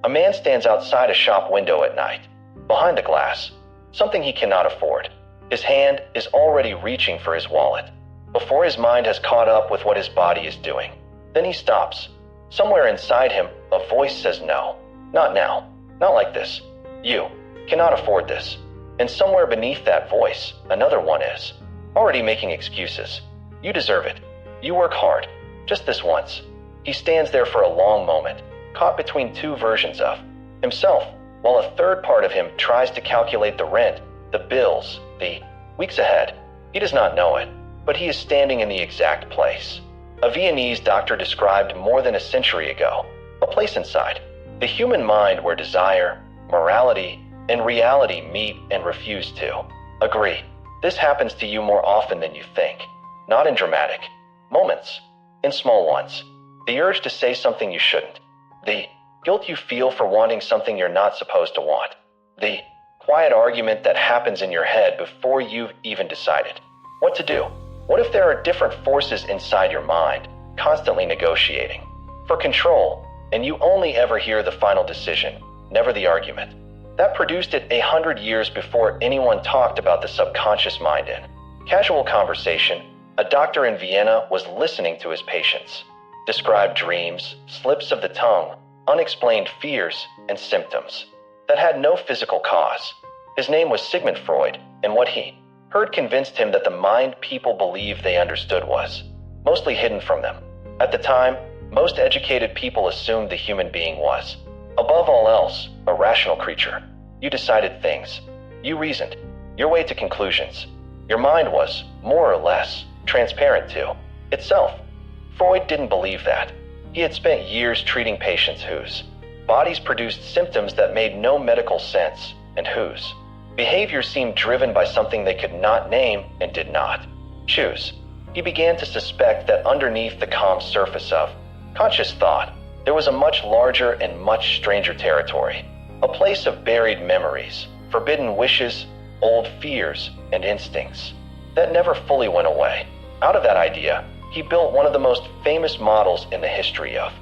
A man stands outside a shop window at night, behind the glass, something he cannot afford. His hand is already reaching for his wallet, before his mind has caught up with what his body is doing. Then he stops. Somewhere inside him, a voice says no. Not now. Not like this. You cannot afford this. And somewhere beneath that voice, another one is already making excuses. You deserve it. You work hard. Just this once. He stands there for a long moment, caught between two versions of himself, while a third part of him tries to calculate the rent, the bills, the weeks ahead. He does not know it, but he is standing in the exact place. A Viennese doctor described more than a century ago, a place inside the human mind where desire, morality, and reality meet and refuse to agree. This happens to you more often than you think, not in dramatic moments, in small ones. The urge to say something you shouldn't, the guilt you feel for wanting something you're not supposed to want, the quiet argument that happens in your head before you've even decided what to do. What if there are different forces inside your mind, constantly negotiating for control, and you only ever hear the final decision, never the argument? That produced it 100 years before anyone talked about the subconscious mind in casual conversation. A doctor in Vienna was listening to his patients describe dreams, slips of the tongue, unexplained fears, and symptoms that had no physical cause. His name was Sigmund Freud, and what he heard convinced him that the mind people believed they understood was mostly hidden from them. At the time, most educated people assumed the human being was, above all else, a rational creature. You decided things. You reasoned your way to conclusions. Your mind was, more or less, transparent to itself. Freud didn't believe that. He had spent years treating patients whose bodies produced symptoms that made no medical sense, and whose behavior seemed driven by something they could not name and did not choose. He began to suspect that underneath the calm surface of conscious thought, there was a much larger and much stranger territory, a place of buried memories, forbidden wishes, old fears, and instincts that never fully went away. Out of that idea, he built one of the most famous models in the history of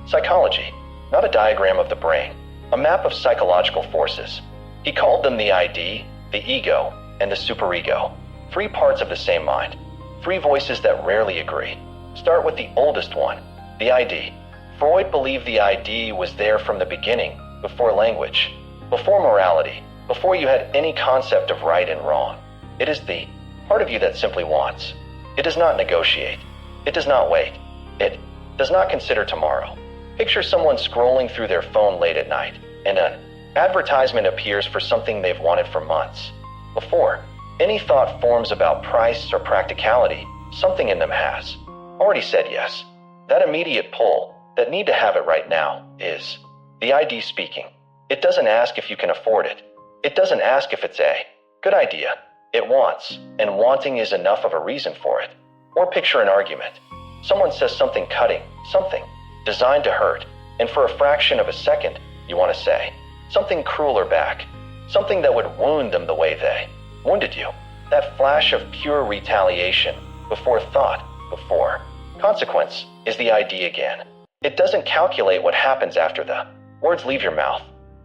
psychology, not a diagram of the brain, a map of psychological forces. He called them the ID, the ego, and the superego, three parts of the same mind, three voices that rarely agree. Start with the oldest one, the ID. Freud believed the ID was there from the beginning, before language, before morality, before you had any concept of right and wrong. It is the part of you that simply wants. It does not negotiate. It does not wait. It does not consider tomorrow. Picture someone scrolling through their phone late at night, and an advertisement appears for something they've wanted for months. Before any thought forms about price or practicality, something in them has already said yes. That immediate pull, that need to have it right now, is the ID speaking. It doesn't ask if you can afford it. It doesn't ask if it's a good idea. It wants, and wanting is enough of a reason for it. Or picture an argument. Someone says something cutting, something designed to hurt, and for a fraction of a second, you want to say something crueler back, something that would wound them the way they wounded you. That flash of pure retaliation, before thought, before consequence, is the ID again. It doesn't calculate what happens after the words leave your mouth.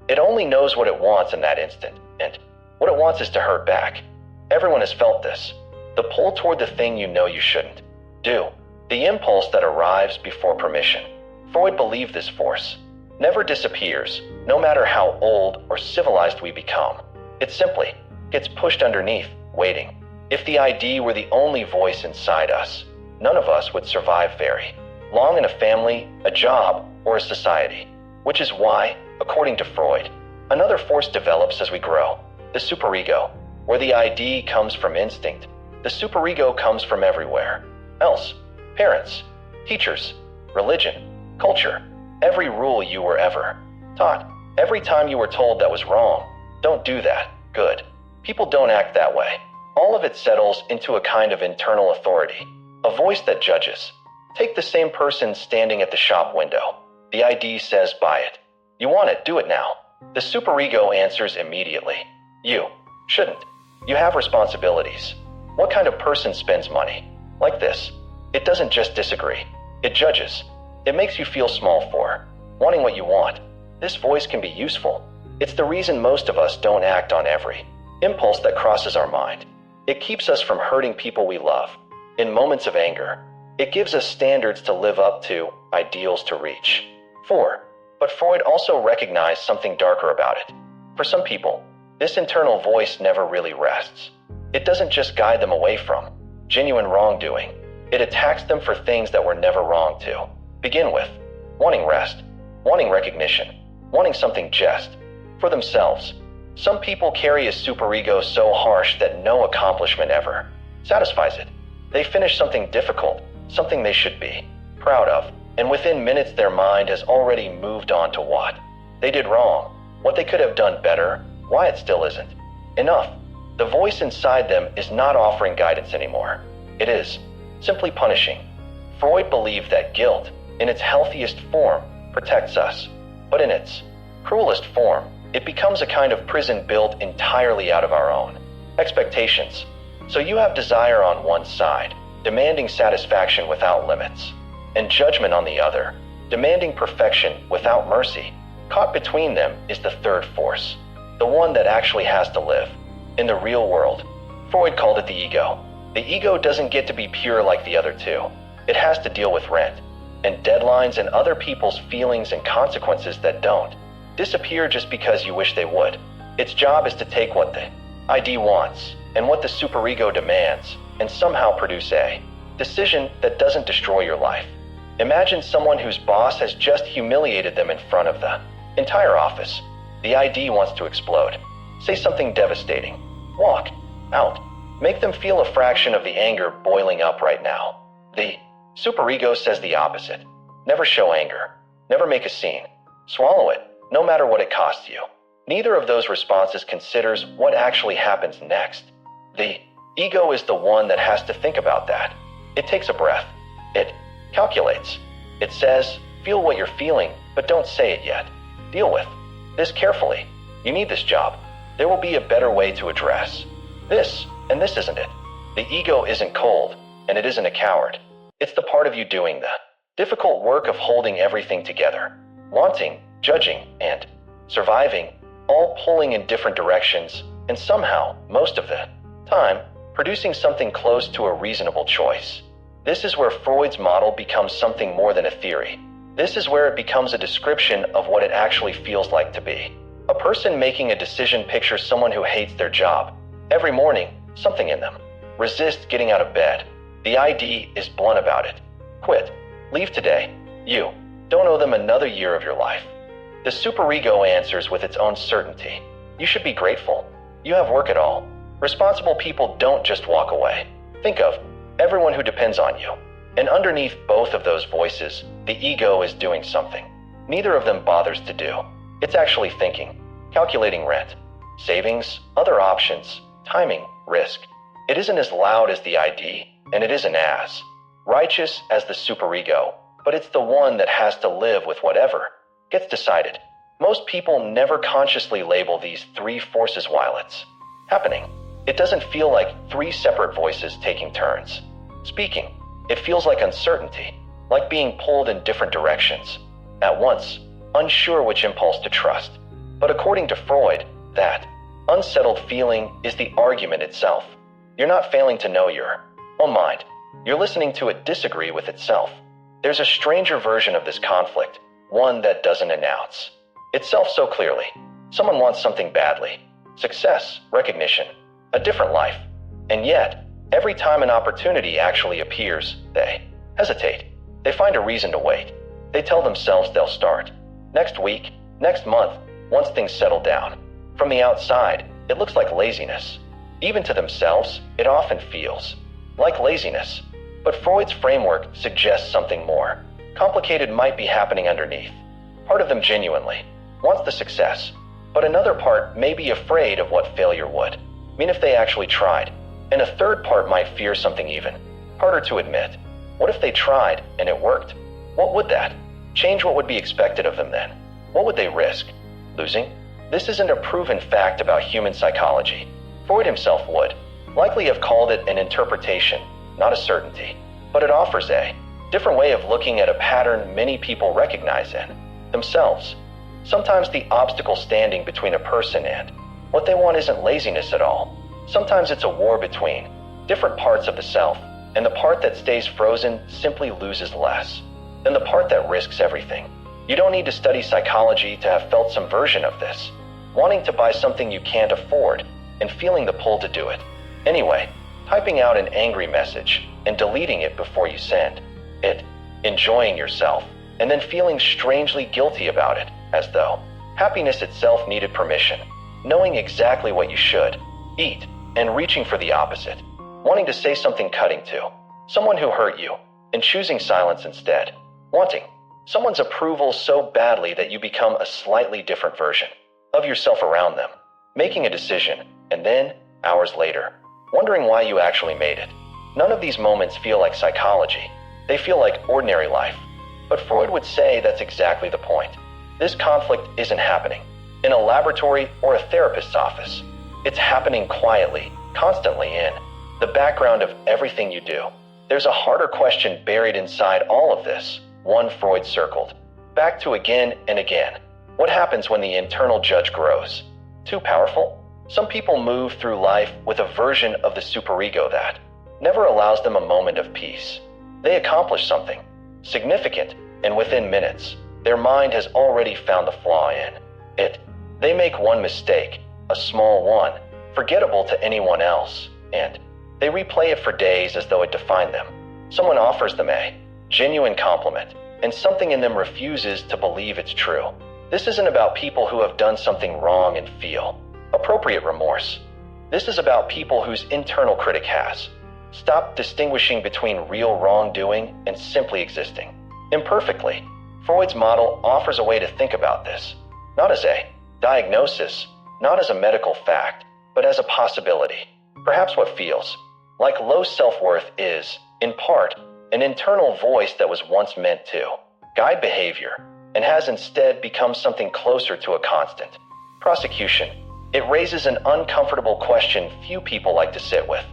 It only knows what it wants in that instant, and what it wants is to hurt back. Everyone has felt this. The pull toward the thing you know you shouldn't do. The impulse that arrives before permission. Freud believed this force never disappears, no matter how old or civilized we become. It simply gets pushed underneath, waiting. If the ID were the only voice inside us, none of us would survive very long in a family, a job, or a society. Which is why, according to Freud, another force develops as we grow, the superego, where the ID comes from instinct. The superego comes from everywhere else. Parents, teachers, religion, culture, every rule you were ever taught. Every time you were told that was wrong, don't do that, good. People don't act that way. All of it settles into a kind of internal authority, a voice that judges. Take the same person standing at the shop window. The ID says buy it. You want it, do it now. The superego answers immediately. You shouldn't. You have responsibilities. What kind of person spends money like this? It doesn't just disagree. It judges. It makes you feel small for wanting what you want. This voice can be useful. It's the reason most of us don't act on every impulse that crosses our mind. It keeps us from hurting people we love. In moments of anger, it gives us standards to live up to, ideals to reach. 4. But Freud also recognized something darker about it. For some people, this internal voice never really rests. It doesn't just guide them away from genuine wrongdoing. It attacks them for things that were never wrong to begin with. Wanting rest, wanting recognition, wanting something just for themselves. Some people carry a superego so harsh that no accomplishment ever satisfies it. They finish something difficult, something they should be proud of, and within minutes their mind has already moved on to what they did wrong, what they could have done better, why it still isn't enough. The voice inside them is not offering guidance anymore. It is simply punishing. Freud believed that guilt, in its healthiest form, protects us, but in its cruelest form, it becomes a kind of prison built entirely out of our own expectations. So you have desire on one side, demanding satisfaction without limits, and judgment on the other, demanding perfection without mercy. Caught between them is the third force, the one that actually has to live in the real world. Freud called it the ego. The ego doesn't get to be pure like the other two. It has to deal with rent, and deadlines and other people's feelings and consequences that don't disappear just because you wish they would. Its job is to take what the ID wants and what the superego demands and somehow produce a decision that doesn't destroy your life. Imagine someone whose boss has just humiliated them in front of the entire office. The ID wants to explode. Say something devastating. Walk out. Make them feel a fraction of the anger boiling up right now. The superego says the opposite. Never show anger. Never make a scene. Swallow it, no matter what it costs you. Neither of those responses considers what actually happens next. The ego is the one that has to think about that. It takes a breath. It calculates. It says, feel what you're feeling, but don't say it yet. Deal with this carefully. You need this job. There will be a better way to address this, and this isn't it. The ego isn't cold, and it isn't a coward. It's the part of you doing the difficult work of holding everything together, wanting, judging, and surviving, all pulling in different directions, and somehow, most of the time, producing something close to a reasonable choice. This is where Freud's model becomes something more than a theory. This is where it becomes a description of what it actually feels like to be. A person making a decision pictures someone who hates their job. Every morning, something in them resists getting out of bed. The ID is blunt about it. Quit. Leave today. You don't owe them another year of your life. The superego answers with its own certainty. You should be grateful. You have work at all. Responsible people don't just walk away. Think of everyone who depends on you. And underneath both of those voices, the ego is doing something neither of them bothers to do. It's actually thinking, calculating rent, savings, other options, timing, risk. It isn't as loud as the ID, and it isn't as righteous as the superego, but it's the one that has to live with whatever gets decided. Most people never consciously label these three forces while it's happening. It doesn't feel like three separate voices taking turns speaking. It feels like uncertainty, like being pulled in different directions at once, unsure which impulse to trust. But according to Freud, that unsettled feeling is the argument itself. You're not failing to know your own mind. You're listening to it disagree with itself. There's a stranger version of this conflict, one that doesn't announce itself so clearly. Someone wants something badly. Success, recognition, a different life. And yet, every time an opportunity actually appears, they hesitate. They find a reason to wait. They tell themselves they'll start next week, next month, once things settle down. From the outside, it looks like laziness. Even to themselves, it often feels like laziness. But Freud's framework suggests something more. Complicated might be happening underneath. Part of them genuinely wants the success, but another part may be afraid of what failure would mean if they actually tried. And a third part might fear something even harder to admit. What if they tried and it worked? What would that change? What would be expected of them then? What would they risk? Losing? This isn't a proven fact about human psychology. Freud himself would likely have called it an interpretation, not a certainty. But it offers a different way of looking at a pattern many people recognize in themselves. Sometimes the obstacle standing between a person and what they want isn't laziness at all. Sometimes it's a war between different parts of the self, and the part that stays frozen simply loses less than the part that risks everything. You don't need to study psychology to have felt some version of this, wanting to buy something you can't afford and feeling the pull to do it anyway, typing out an angry message and deleting it before you send it, enjoying yourself, and then feeling strangely guilty about it, as though happiness itself needed permission, knowing exactly what you should eat and reaching for the opposite, wanting to say something cutting to someone who hurt you and choosing silence instead, wanting someone's approval so badly that you become a slightly different version of yourself around them, making a decision, and then, hours later, wondering why you actually made it. None of these moments feel like psychology. They feel like ordinary life. But Freud would say that's exactly the point. This conflict isn't happening in a laboratory or a therapist's office. It's happening quietly, constantly in the background of everything you do. There's a harder question buried inside all of this, one Freud circled back to again and again. What happens when the internal judge grows? Too powerful? Some people move through life with a version of the superego that never allows them a moment of peace. They accomplish something significant, and within minutes, their mind has already found the flaw in it. They make one mistake, a small one, forgettable to anyone else, and they replay it for days as though it defined them. Someone offers them a genuine compliment, and something in them refuses to believe it's true. This isn't about people who have done something wrong and feel appropriate remorse. This is about people whose internal critic has stopped distinguishing between real wrongdoing and simply existing imperfectly. Freud's model offers a way to think about this, not as a diagnosis, not as a medical fact, but as a possibility. Perhaps what feels like low self-worth is, in part, an internal voice that was once meant to guide behavior and has instead become something closer to a constant prosecution. It raises an uncomfortable question few people like to sit with.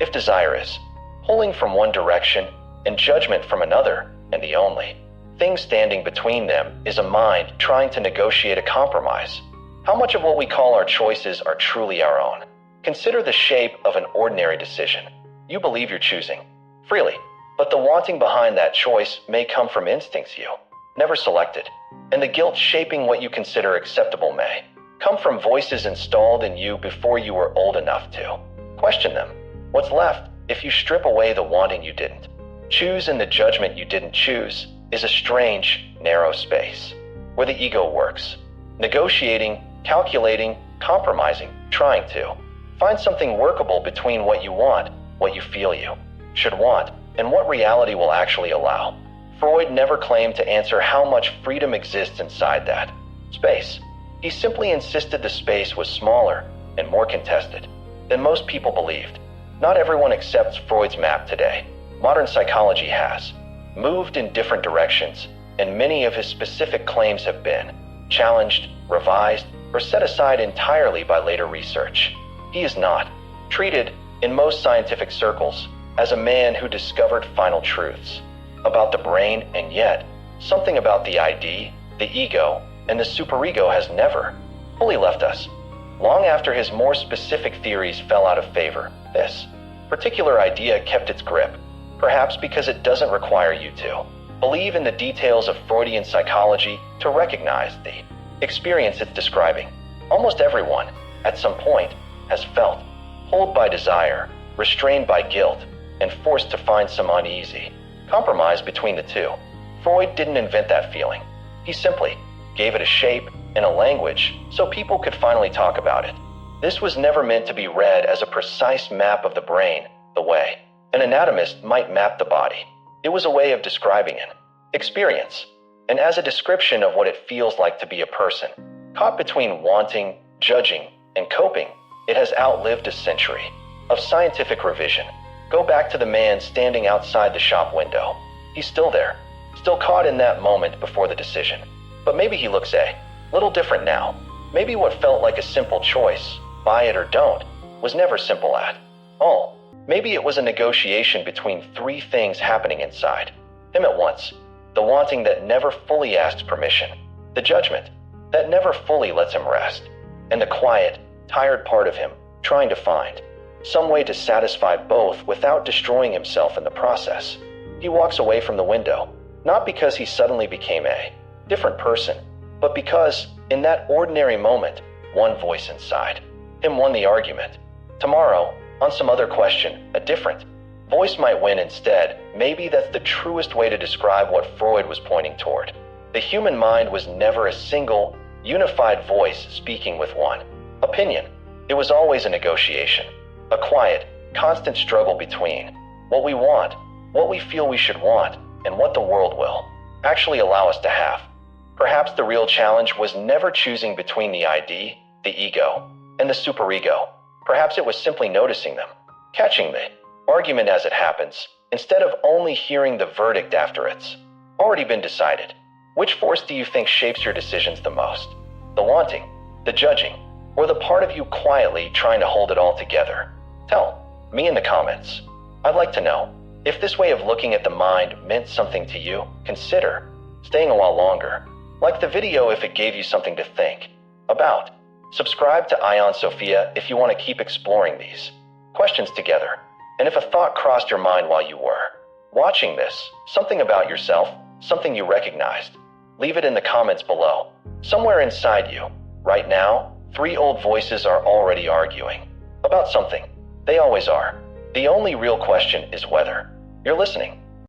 If desire is pulling from one direction and judgment from another, and the only thing standing between them is a mind trying to negotiate a compromise, how much of what we call our choices are truly our own? Consider the shape of an ordinary decision. You believe you're choosing freely, but the wanting behind that choice may come from instincts you never selected, and the guilt shaping what you consider acceptable may come from voices installed in you before you were old enough to question them. What's left, if you strip away the wanting you didn't choose and the judgment you didn't choose, is a strange, narrow space where the ego works, negotiating, calculating, compromising, trying to find something workable between what you want, what you feel you should want, and what reality will actually allow. Freud never claimed to answer how much freedom exists inside that space. He simply insisted the space was smaller and more contested than most people believed. Not everyone accepts Freud's map today. Modern psychology has moved in different directions, and many of his specific claims have been challenged, revised, or set aside entirely by later research. He is not treated, in most scientific circles, as a man who discovered final truths about the brain, and yet, something about the ID, the ego, and the superego has never fully left us. Long after his more specific theories fell out of favor, this particular idea kept its grip, perhaps because it doesn't require you to believe in the details of Freudian psychology to recognize the experience it's describing. Almost everyone, at some point, has felt pulled by desire, restrained by guilt, and forced to find some uneasy compromise between the two. Freud didn't invent that feeling. He simply gave it a shape and a language so people could finally talk about it. This was never meant to be read as a precise map of the brain, the way an anatomist might map the body. It was a way of describing an experience, and as a description of what it feels like to be a person, caught between wanting, judging, and coping. It has outlived a century of scientific revision. Go back to the man standing outside the shop window. He's still there, still caught in that moment before the decision. But maybe he looks a little different now. Maybe what felt like a simple choice, buy it or don't, was never simple at all. Maybe it was a negotiation between three things happening inside him at once. The wanting that never fully asks permission, the judgment that never fully lets him rest, and the quiet, tired part of him trying to find some way to satisfy both without destroying himself in the process. He walks away from the window, not because he suddenly became a different person, but because, in that ordinary moment, one voice inside him won the argument. Tomorrow, on some other question, a different voice might win instead. Maybe that's the truest way to describe what Freud was pointing toward. The human mind was never a single, unified voice speaking with one opinion. It was always a negotiation, a quiet, constant struggle between what we want, what we feel we should want, and what the world will actually allow us to have. Perhaps the real challenge was never choosing between the ID, the ego, and the superego. Perhaps it was simply noticing them, catching the argument as it happens, instead of only hearing the verdict after it's already been decided. Which force do you think shapes your decisions the most? The wanting, the judging, or the part of you quietly trying to hold it all together? Tell me in the comments. I'd like to know. If this way of looking at the mind meant something to you, consider staying a while longer. Like the video if it gave you something to think about. Subscribe to Aion Sophia if you want to keep exploring these questions together. And if a thought crossed your mind while you were watching this, something about yourself, something you recognized, leave it in the comments below. Somewhere inside you, right now, 3 old voices are already arguing about something. They always are. The only real question is whether you're listening.